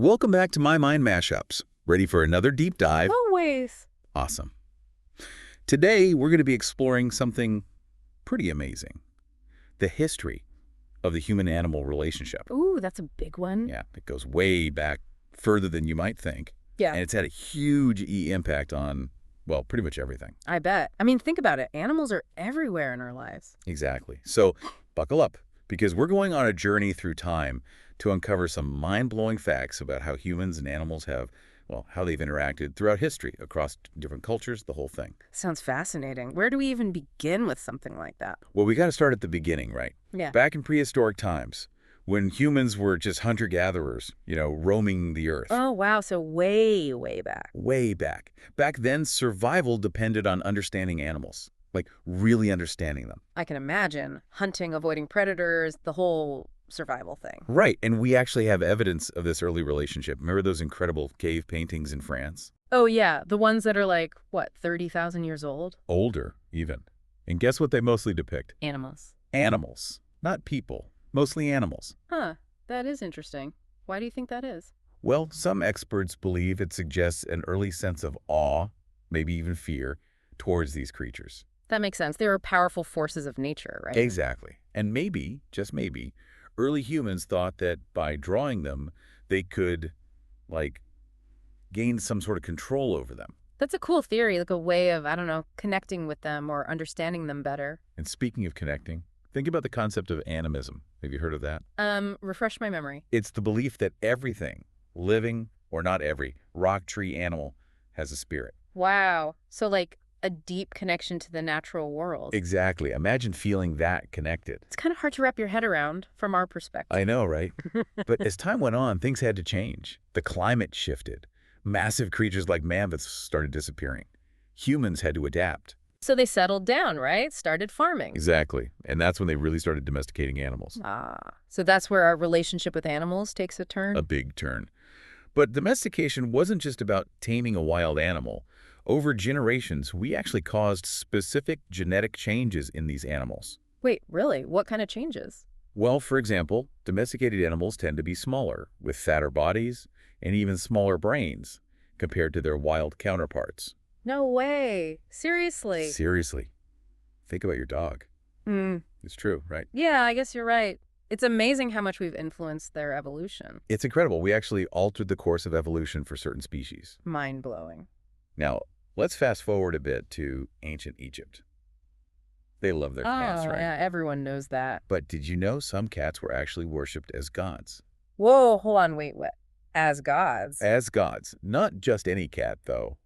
Welcome back to My Mind Mashups. Ready for another deep dive? Always. Awesome. Today, we're going to be exploring something pretty amazing. The history of the human-animal relationship. Ooh, that's a big one. Yeah, it goes way back, further than you might think. Yeah. And it's had a huge impact on, well, pretty much everything. I bet. I mean, think about it. Animals are everywhere in our lives. Exactly. So, buckle up, because we're going on a journey through time to uncover some mind-blowing facts about how humans and animals have, well, how they've interacted throughout history, across different cultures, the whole thing. Sounds fascinating. Where do we even begin with something like that? Well, we got to start at the beginning, right? Yeah. Back in prehistoric times, when humans were just hunter-gatherers, roaming the earth. Oh, wow. So way, way back. Way back. Back then, survival depended on understanding animals, like really understanding them. I can imagine. Hunting, avoiding predators, the whole survival thing. Right, and we actually have evidence of this early relationship. Remember those incredible cave paintings in France? Oh, yeah. The ones that are like, what, 30,000 years old? Older, even. And guess what they mostly depict? Animals. Animals, not people. Mostly animals. Huh. That is interesting. Why do you think that is? Well, some experts believe it suggests an early sense of awe, maybe even fear, towards these creatures. That makes sense. They are powerful forces of nature, right? Exactly. And maybe, just maybe, early humans thought that by drawing them, they could, gain some sort of control over them. That's a cool theory, like a way of, I don't know, connecting with them or understanding them better. And speaking of connecting, think about the concept of animism. Have you heard of that? Refresh my memory. It's the belief that everything, living or not every, rock, tree, animal, has a spirit. Wow. So like a deep connection to the natural world. Exactly. Imagine feeling that connected. It's kind of hard to wrap your head around from our perspective. I know, right? But as time went on, things had to change. The climate shifted. Massive creatures like mammoths started disappearing. Humans had to adapt. So they settled down, right? Started farming. Exactly. And that's when they really started domesticating animals. So that's where our relationship with animals takes a turn? A big turn. But domestication wasn't just about taming a wild animal. Over generations, we actually caused specific genetic changes in these animals. Wait, really? What kind of changes? Well, for example, domesticated animals tend to be smaller, with fatter bodies and even smaller brains compared to their wild counterparts. No way. Seriously? Seriously. Think about your dog. It's true, right? Yeah, I guess you're right. It's amazing how much we've influenced their evolution. It's incredible. We actually altered the course of evolution for certain species. Mind-blowing. Now, let's fast forward a bit to ancient Egypt. They love their cats, right? Yeah, everyone knows that. But did you know some cats were actually worshipped as gods? Whoa, hold on, wait, what? As gods? As gods. Not just any cat, though.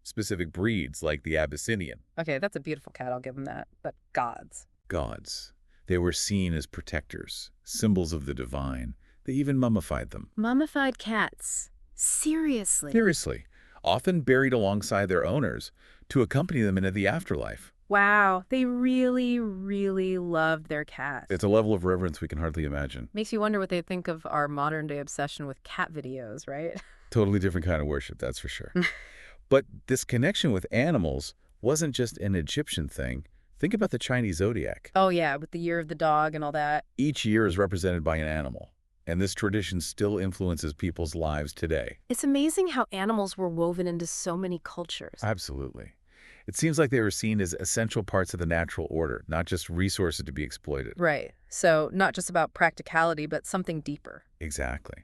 Specific breeds like the Abyssinian. Okay, that's a beautiful cat, I'll give them that. But gods. Gods. They were seen as protectors, symbols of the divine. They even mummified them. Mummified cats? Seriously? Seriously. Often buried alongside their owners to accompany them into the afterlife. Wow, they really, really loved their cats. It's a level of reverence we can hardly imagine. Makes you wonder what they think of our modern-day obsession with cat videos, right? Totally different kind of worship, that's for sure. But this connection with animals wasn't just an Egyptian thing. Think about the Chinese zodiac. Oh yeah, with the year of the dog and all that. Each year is represented by an animal, and this tradition still influences people's lives today. It's amazing how animals were woven into so many cultures. Absolutely. It seems like they were seen as essential parts of the natural order, not just resources to be exploited. Right. So not just about practicality, but something deeper. Exactly.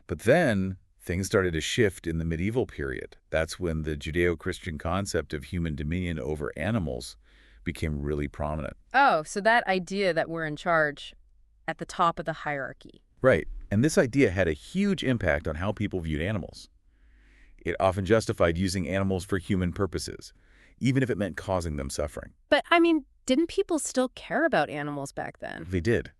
But then things started to shift in the medieval period. That's when the Judeo-Christian concept of human dominion over animals became really prominent. Oh, so that idea that we're in charge at the top of the hierarchy. Right. And this idea had a huge impact on how people viewed animals. It often justified using animals for human purposes, even if it meant causing them suffering. But, I mean, didn't people still care about animals back then? They did.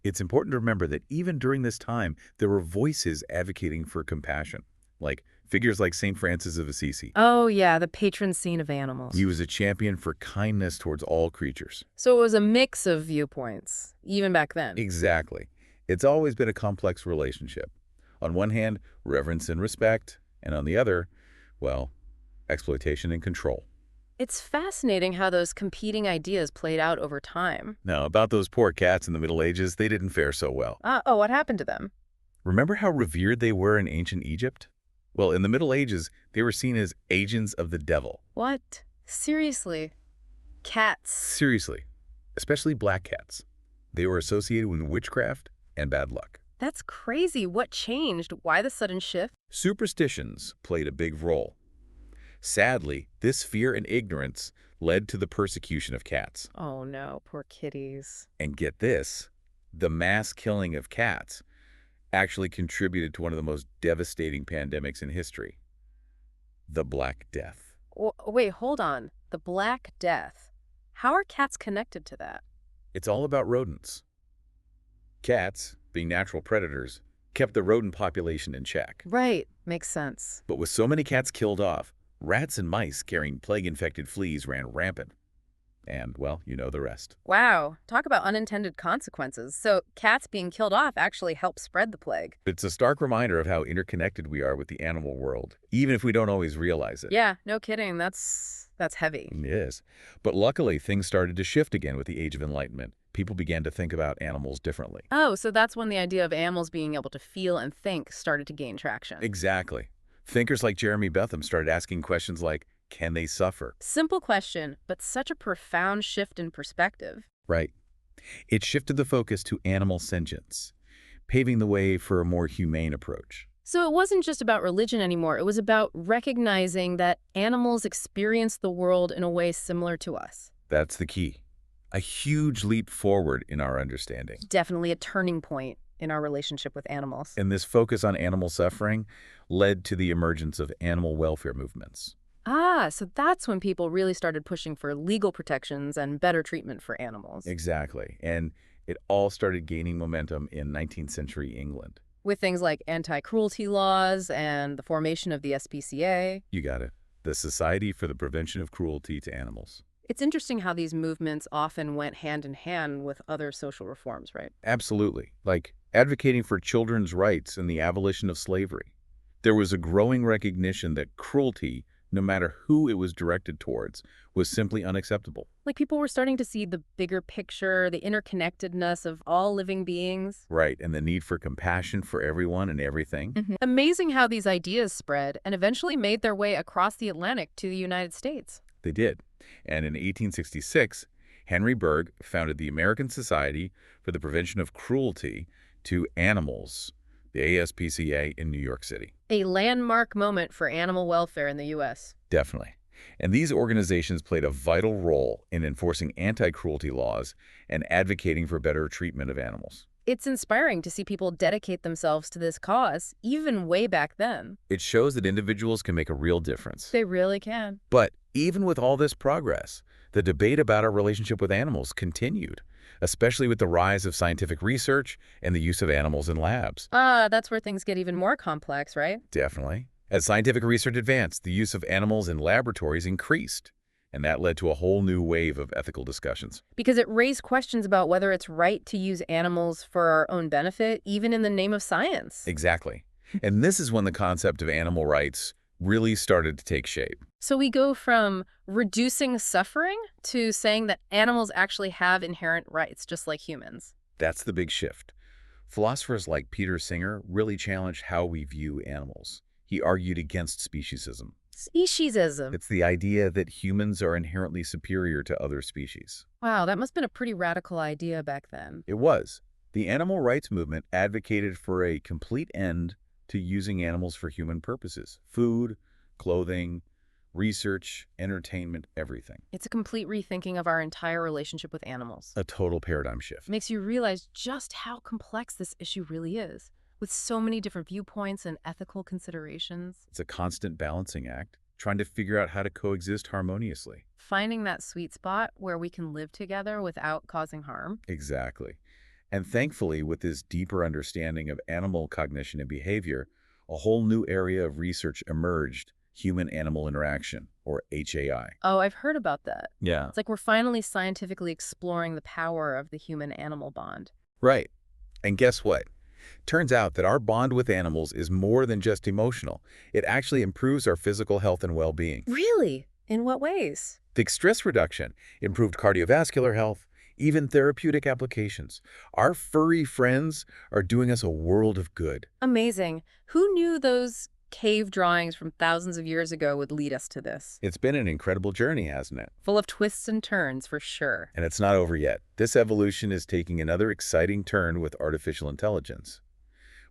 It's important to remember that even during this time, there were voices advocating for compassion, like figures like St. Francis of Assisi. Oh, yeah, the patron saint of animals. He was a champion for kindness towards all creatures. So it was a mix of viewpoints, even back then. Exactly. It's always been a complex relationship. On one hand, reverence and respect, and on the other, well, exploitation and control. It's fascinating how those competing ideas played out over time. Now, about those poor cats in the Middle Ages, they didn't fare so well. Oh, what happened to them? Remember how revered they were in ancient Egypt? Well, in the Middle Ages, they were seen as agents of the devil. What? Seriously? Cats? Seriously, especially black cats. They were associated with witchcraft and bad luck. That's crazy. What changed? Why the sudden shift? Superstitions played a big role. Sadly, this fear and ignorance led to the persecution of cats. Oh no, poor kitties. And get this, the mass killing of cats actually contributed to one of the most devastating pandemics in history, the Black Death. Wait, hold on. The Black Death. How are cats connected to that? It's all about rodents. Cats, being natural predators, kept the rodent population in check. Right. Makes sense. But with so many cats killed off, rats and mice carrying plague-infected fleas ran rampant. And, well, you know the rest. Wow. Talk about unintended consequences. So cats being killed off actually helped spread the plague. It's a stark reminder of how interconnected we are with the animal world, even if we don't always realize it. Yeah, no kidding. That's heavy. It is. But luckily, things started to shift again with the Age of Enlightenment. People began to think about animals differently. Oh, so that's when the idea of animals being able to feel and think started to gain traction. Exactly. Thinkers like Jeremy Bentham started asking questions like, can they suffer? Simple question, but such a profound shift in perspective. Right. It shifted the focus to animal sentience, paving the way for a more humane approach. So it wasn't just about religion anymore. It was about recognizing that animals experience the world in a way similar to us. That's the key. A huge leap forward in our understanding. Definitely a turning point in our relationship with animals. And this focus on animal suffering led to the emergence of animal welfare movements. Ah, so that's when people really started pushing for legal protections and better treatment for animals. Exactly. And it all started gaining momentum in 19th century England. With things like anti-cruelty laws and the formation of the SPCA. You got it. The Society for the Prevention of Cruelty to Animals. It's interesting how these movements often went hand in hand with other social reforms, right? Absolutely. Like advocating for children's rights and the abolition of slavery. There was a growing recognition that cruelty, no matter who it was directed towards, was simply unacceptable. Like people were starting to see the bigger picture, the interconnectedness of all living beings. Right, and the need for compassion for everyone and everything. Amazing how these ideas spread and eventually made their way across the Atlantic to the United States. They did. And in 1866, Henry Bergh founded the American Society for the Prevention of Cruelty to Animals, the ASPCA, in New York City. A landmark moment for animal welfare in the U.S. Definitely. And these organizations played a vital role in enforcing anti-cruelty laws and advocating for better treatment of animals. It's inspiring to see people dedicate themselves to this cause, even way back then. It shows that individuals can make a real difference. They really can. But even with all this progress, the debate about our relationship with animals continued, especially with the rise of scientific research and the use of animals in labs. That's where things get even more complex, right? Definitely. As scientific research advanced, the use of animals in laboratories increased, and that led to a whole new wave of ethical discussions. Because it raised questions about whether it's right to use animals for our own benefit, even in the name of science. Exactly. And this is when the concept of animal rights really started to take shape. So we go from reducing suffering to saying that animals actually have inherent rights, just like humans. That's the big shift. Philosophers like Peter Singer really challenged how we view animals. He argued against speciesism. Speciesism. It's the idea that humans are inherently superior to other species. Wow, that must have been a pretty radical idea back then. It was. The animal rights movement advocated for a complete end to using animals for human purposes. Food, clothing, research, entertainment, everything. It's a complete rethinking of our entire relationship with animals. A total paradigm shift. Makes you realize just how complex this issue really is, with so many different viewpoints and ethical considerations. It's a constant balancing act, trying to figure out how to coexist harmoniously. Finding that sweet spot where we can live together without causing harm. Exactly. And thankfully, with this deeper understanding of animal cognition and behavior, a whole new area of research emerged, human-animal interaction, or HAI. Oh, I've heard about that. Yeah. It's like we're finally scientifically exploring the power of the human-animal bond. Right. And guess what? Turns out that our bond with animals is more than just emotional. It actually improves our physical health and well-being. Really? In what ways? Think stress reduction, improved cardiovascular health, even therapeutic applications. Our furry friends are doing us a world of good. Amazing. Who knew those cave drawings from thousands of years ago would lead us to this? It's been an incredible journey, hasn't it? Full of twists and turns, for sure. And it's not over yet. This evolution is taking another exciting turn with artificial intelligence.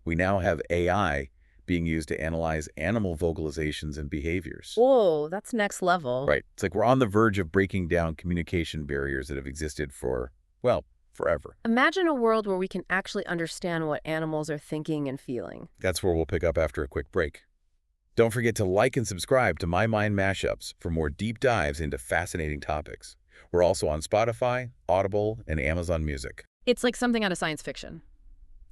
We now have AI being used to analyze animal vocalizations and behaviors. Whoa, that's next level. Right. It's like we're on the verge of breaking down communication barriers that have existed for, well, forever. Imagine a world where we can actually understand what animals are thinking and feeling. That's where we'll pick up after a quick break. Don't forget to like and subscribe to My Mind Mashups for more deep dives into fascinating topics. We're also on Spotify, Audible, and Amazon Music. It's like something out of science fiction.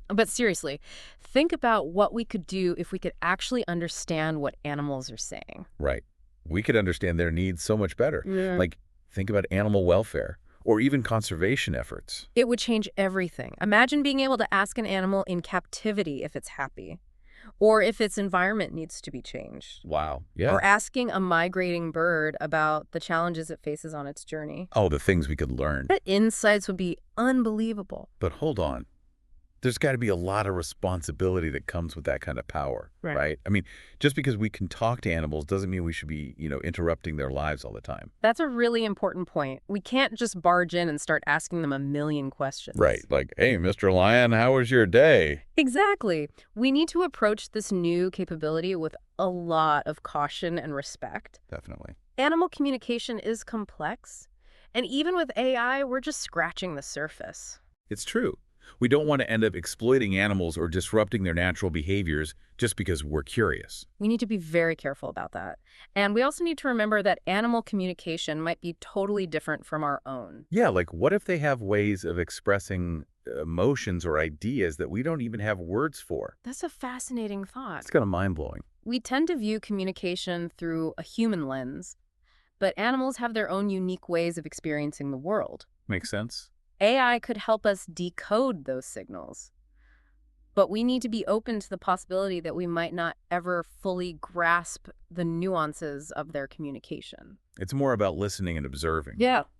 But seriously, think about what we could do if we could actually understand what animals are saying. Right. We could understand their needs so much better. Yeah. Like, think about animal welfare or even conservation efforts. It would change everything. Imagine being able to ask an animal in captivity if it's happy, or if its environment needs to be changed. Wow. Yeah. Or asking a migrating bird about the challenges it faces on its journey. Oh, the things we could learn. The insights would be unbelievable. But hold on. There's got to be a lot of responsibility that comes with that kind of power, right? I mean, just because we can talk to animals doesn't mean we should be, interrupting their lives all the time. That's a really important point. We can't just barge in and start asking them a million questions. Right. Like, hey, Mr. Lion, how was your day? Exactly. We need to approach this new capability with a lot of caution and respect. Definitely. Animal communication is complex, and even with AI, we're just scratching the surface. It's true. We don't want to end up exploiting animals or disrupting their natural behaviors just because we're curious. We need to be very careful about that. And we also need to remember that animal communication might be totally different from our own. Yeah, like what if they have ways of expressing emotions or ideas that we don't even have words for? That's a fascinating thought. It's kind of mind-blowing. We tend to view communication through a human lens, but animals have their own unique ways of experiencing the world. Makes sense? AI could help us decode those signals. But we need to be open to the possibility that we might not ever fully grasp the nuances of their communication. It's more about listening and observing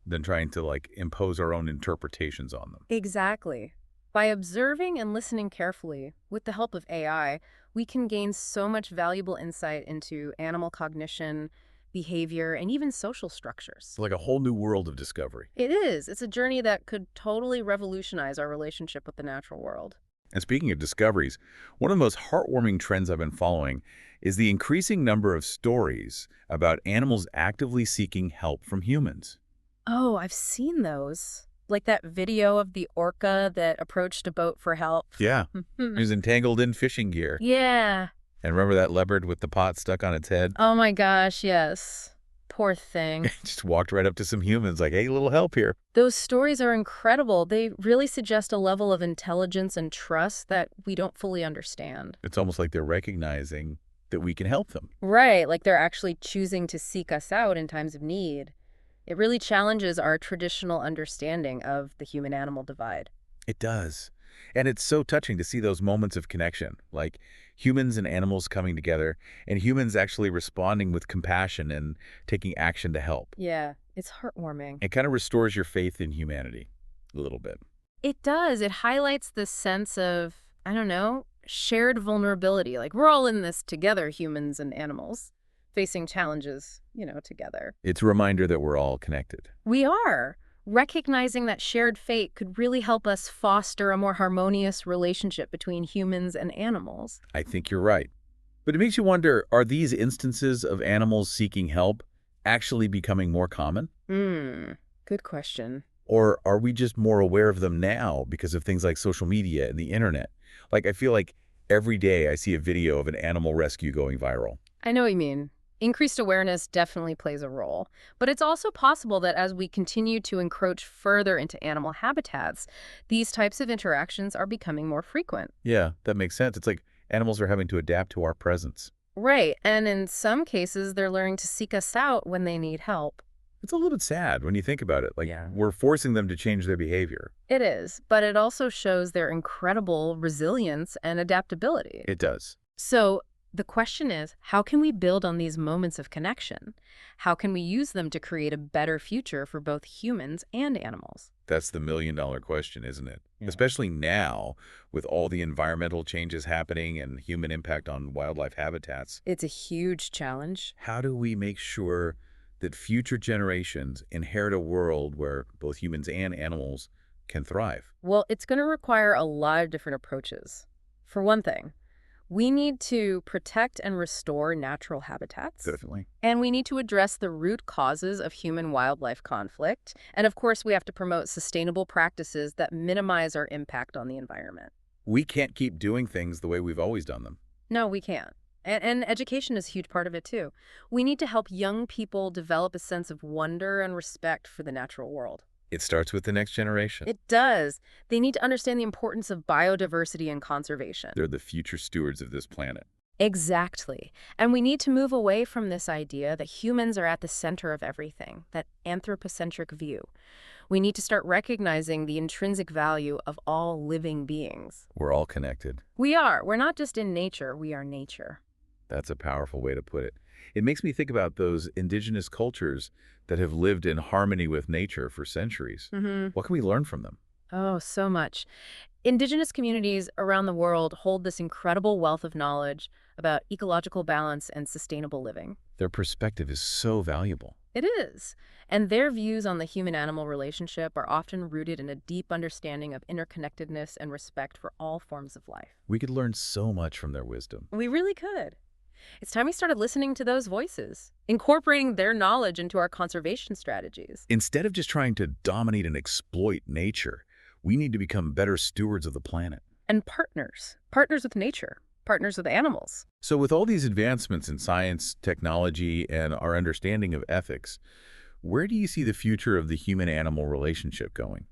than trying to, impose our own interpretations on them. Exactly. By observing and listening carefully, with the help of AI, we can gain so much valuable insight into animal cognition, behavior, and even social structures. It's like a whole new world of discovery. It is. It's a journey that could totally revolutionize our relationship with the natural world. And speaking of discoveries, one of the most heartwarming trends I've been following is the increasing number of stories about animals actively seeking help from humans. Oh, I've seen those. Like that video of the orca that approached a boat for help. Yeah, he was entangled in fishing gear. Yeah. And remember that leopard with the pot stuck on its head? Oh my gosh, yes. Poor thing. Just walked right up to some humans like, hey, a little help here. Those stories are incredible. They really suggest a level of intelligence and trust that we don't fully understand. It's almost like they're recognizing that we can help them. Right, like they're actually choosing to seek us out in times of need. It really challenges our traditional understanding of the human-animal divide. It does. And it's so touching to see those moments of connection, like humans and animals coming together, and humans actually responding with compassion and taking action to help. Yeah, it's heartwarming. It kind of restores your faith in humanity a little bit. It does. It highlights this sense of, I don't know, shared vulnerability. Like we're all in this together, humans and animals, facing challenges, together. It's a reminder that we're all connected. We are. Recognizing that shared fate could really help us foster a more harmonious relationship between humans and animals. I think you're right. But it makes you wonder, are these instances of animals seeking help actually becoming more common? Good question. Or are we just more aware of them now because of things like social media and the internet? I feel like every day I see a video of an animal rescue going viral. I know what you mean. Increased awareness definitely plays a role. But it's also possible that as we continue to encroach further into animal habitats, these types of interactions are becoming more frequent. Yeah, that makes sense. It's like animals are having to adapt to our presence. Right. And in some cases, they're learning to seek us out when they need help. It's a little bit sad when you think about it. We're forcing them to change their behavior. It is. But it also shows their incredible resilience and adaptability. It does. So The question is, how can we build on these moments of connection? How can we use them to create a better future for both humans and animals? That's the million-dollar question, isn't it? Yeah. Especially now, with all the environmental changes happening and human impact on wildlife habitats. It's a huge challenge. How do we make sure that future generations inherit a world where both humans and animals can thrive? Well, it's going to require a lot of different approaches. For one thing, we need to protect and restore natural habitats. Definitely. And we need to address the root causes of human-wildlife conflict. And of course, we have to promote sustainable practices that minimize our impact on the environment. We can't keep doing things the way we've always done them. No, we can't. And education is a huge part of it, too. We need to help young people develop a sense of wonder and respect for the natural world. It starts with the next generation. It does. They need to understand the importance of biodiversity and conservation. They're the future stewards of this planet. Exactly. And we need to move away from this idea that humans are at the center of everything, that anthropocentric view. We need to start recognizing the intrinsic value of all living beings. We're all connected. We are. We're not just in nature, we are nature. That's a powerful way to put it. It makes me think about those indigenous cultures that have lived in harmony with nature for centuries. What can we learn from them? Oh, so much. Indigenous communities around the world hold this incredible wealth of knowledge about ecological balance and sustainable living. Their perspective is so valuable. It is. And their views on the human-animal relationship are often rooted in a deep understanding of interconnectedness and respect for all forms of life. We could learn so much from their wisdom. We really could. It's time we started listening to those voices, incorporating their knowledge into our conservation strategies. Instead of just trying to dominate and exploit nature, we need to become better stewards of the planet. And partners. Partners with nature. Partners with animals. So with all these advancements in science, technology, and our understanding of ethics, where do you see the future of the human-animal relationship going?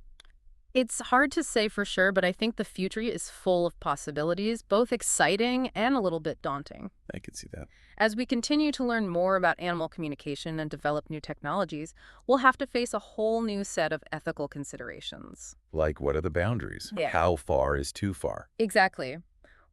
It's hard to say for sure, but I think the future is full of possibilities, both exciting and a little bit daunting. I could see that. As we continue to learn more about animal communication and develop new technologies, we'll have to face a whole new set of ethical considerations. Like, what are the boundaries? Yeah. How far is too far? Exactly.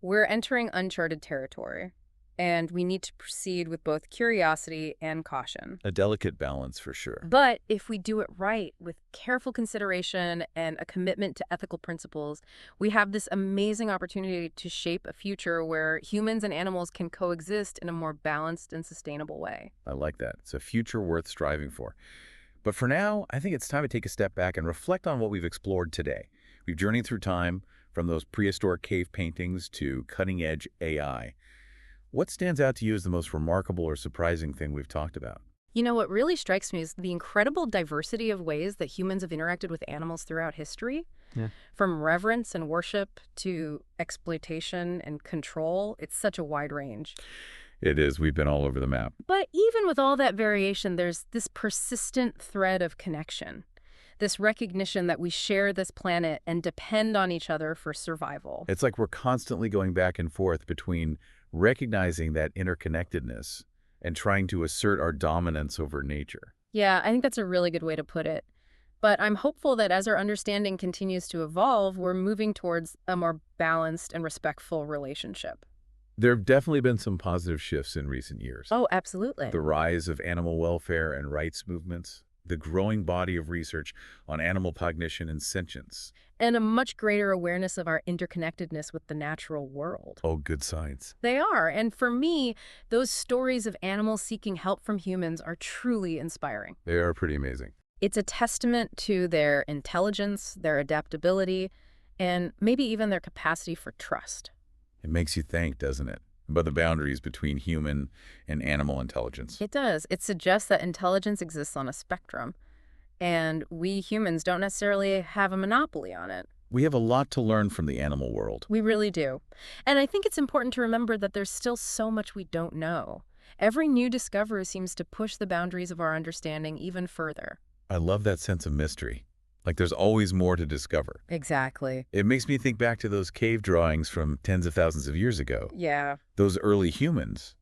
We're entering uncharted territory, and we need to proceed with both curiosity and caution. A delicate balance for sure. But if we do it right, with careful consideration and a commitment to ethical principles, we have this amazing opportunity to shape a future where humans and animals can coexist in a more balanced and sustainable way. I like that. It's a future worth striving for. But for now, I think it's time to take a step back and reflect on what we've explored today. We've journeyed through time, from those prehistoric cave paintings to cutting-edge AI. What stands out to you as the most remarkable or surprising thing we've talked about? You know, what really strikes me is the incredible diversity of ways that humans have interacted with animals throughout history. Yeah. From reverence and worship to exploitation and control, it's such a wide range. It is. We've been all over the map. But even with all that variation, there's this persistent thread of connection. This recognition that we share this planet and depend on each other for survival. It's like we're constantly going back and forth between recognizing that interconnectedness and trying to assert our dominance over nature. Yeah, I think that's a really good way to put it. But I'm hopeful that as our understanding continues to evolve, we're moving towards a more balanced and respectful relationship. There have definitely been some positive shifts in recent years. Oh, absolutely. The rise of animal welfare and rights movements, the growing body of research on animal cognition and sentience. And a much greater awareness of our interconnectedness with the natural world. Oh, good signs. They are. And for me, those stories of animals seeking help from humans are truly inspiring. They are pretty amazing. It's a testament to their intelligence, their adaptability, and maybe even their capacity for trust. It makes you think, doesn't it, about the boundaries between human and animal intelligence. It does. It suggests that intelligence exists on a spectrum, and we humans don't necessarily have a monopoly on it. We have a lot to learn from the animal world. We really do. And I think it's important to remember that there's still so much we don't know. Every new discovery seems to push the boundaries of our understanding even further. I love that sense of mystery. Like there's always more to discover. Exactly. It makes me think back to those cave drawings from tens of thousands of years ago. Yeah. Those early humans,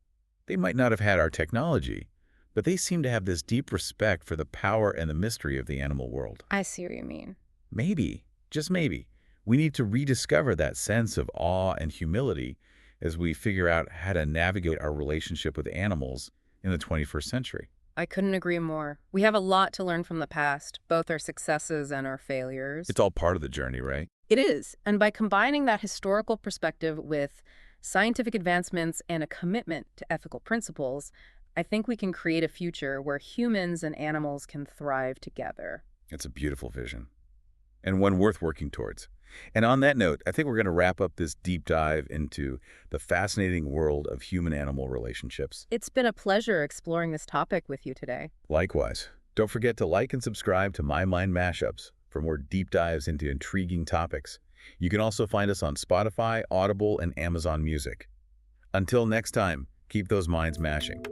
they might not have had our technology, but they seem to have this deep respect for the power and the mystery of the animal world. I see what you mean. Maybe, just maybe, we need to rediscover that sense of awe and humility as we figure out how to navigate our relationship with animals in the 21st century. I couldn't agree more. We have a lot to learn from the past, both our successes and our failures. It's all part of the journey, right? It is. And by combining that historical perspective with scientific advancements and a commitment to ethical principles, I think we can create a future where humans and animals can thrive together. It's a beautiful vision, and one worth working towards. And on that note, I think we're going to wrap up this deep dive into the fascinating world of human-animal relationships. It's been a pleasure exploring this topic with you today. Likewise, don't forget to like and subscribe to My Mind Mashups for more deep dives into intriguing topics. You can also find us on Spotify, Audible, and Amazon Music. Until next time, keep those minds mashing.